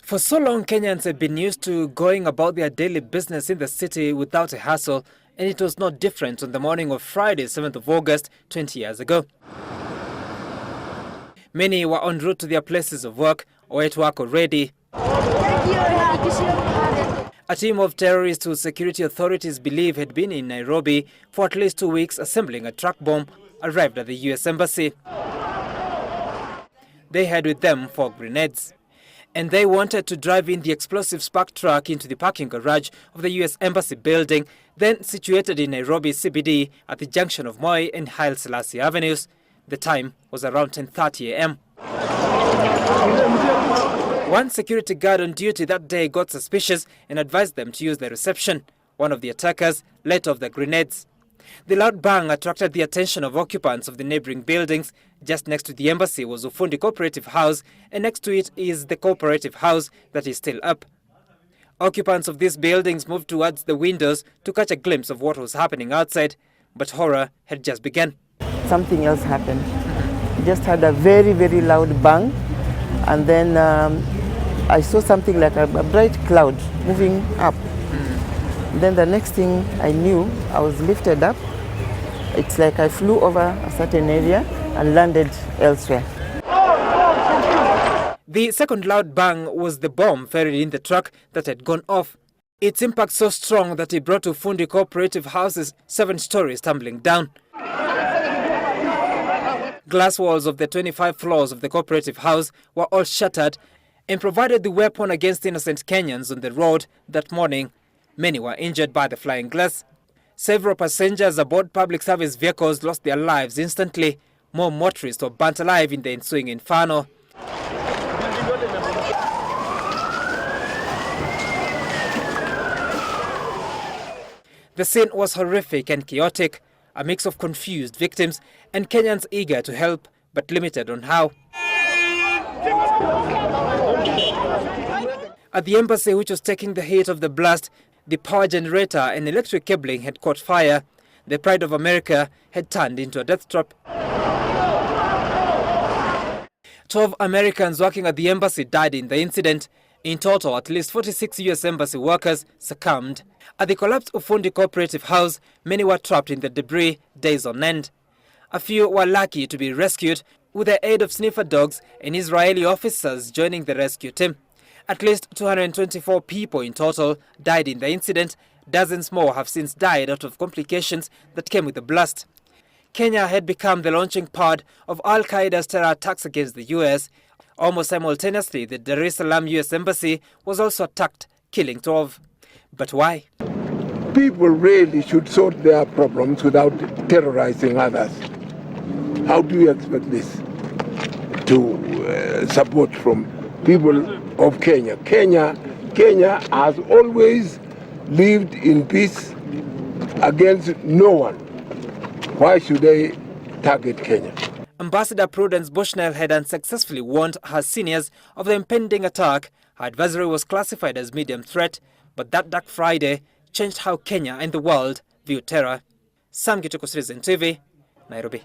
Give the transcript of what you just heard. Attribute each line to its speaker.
Speaker 1: For so long, Kenyans have been used to going about their daily business in the city without a hassle, and it was not different on the morning of Friday, 7th of August, 20 years ago. Many were en route to their places of work or at work already. A team of terrorists who security authorities believe had been in Nairobi for at least 2 weeks assembling a truck bomb arrived at the US Embassy. They had with them 4 grenades. And they wanted to drive in the explosive spark truck into the parking garage of the US Embassy building, then situated in Nairobi CBD at the junction of Moi and Haile Selassie Avenues. The time was around 10:30 a.m. One security guard on duty that day got suspicious and advised them to use the reception. One of the attackers let off the grenades. The loud bang attracted the attention of occupants of the neighboring buildings. Just next to the embassy was Ufundi Cooperative House, and next to it is the Cooperative House that is still up. Occupants of these buildings moved towards the windows to catch a glimpse of what was happening outside, but horror had just begun.
Speaker 2: Something else happened. Just had a very, very loud bang, and then I saw something like a bright cloud moving up. Then the next thing I knew, I was lifted up. It's like I flew over a certain area and landed elsewhere.
Speaker 1: The second loud bang was the bomb buried in the truck that had gone off. Its impact so strong that it brought Ufundi Cooperative House's 7 stories tumbling down. Glass walls of the 25 floors of the Cooperative House were all shattered and provided the weapon against innocent Kenyans on the road that morning. Many were injured by the flying glass. Several passengers aboard public service vehicles lost their lives instantly. More motorists were burnt alive in the ensuing inferno. The scene was horrific and chaotic, a mix of confused victims and Kenyans eager to help but limited on how. At the embassy, which was taking the heat of the blast, the power generator and electric cabling had caught fire. The Pride of America had turned into a death trap. 12 Americans working at the embassy died in the incident. In total, at least 46 US Embassy workers succumbed. At the collapsed Ufundi Cooperative House, many were trapped in the debris days on end. A few were lucky to be rescued with the aid of sniffer dogs and Israeli officers joining the rescue team. At least 224 people in total died in the incident. Dozens more have since died out of complications that came with the blast. Kenya had become the launching pad of Al-Qaeda's terror attacks against the US. Almost simultaneously, the Dar es Salaam US Embassy was also attacked, killing 12. But why?
Speaker 3: People really should sort their problems without terrorizing others. How do you expect this to support from people of Kenya? Kenya has always lived in peace against no one. Why should they target Kenya?
Speaker 1: Ambassador Prudence Bushnell had unsuccessfully warned her seniors of the impending attack. Her advisory was classified as medium threat, but that dark Friday changed how Kenya and the world view terror. Sam Gituku, Citizen TV, Nairobi.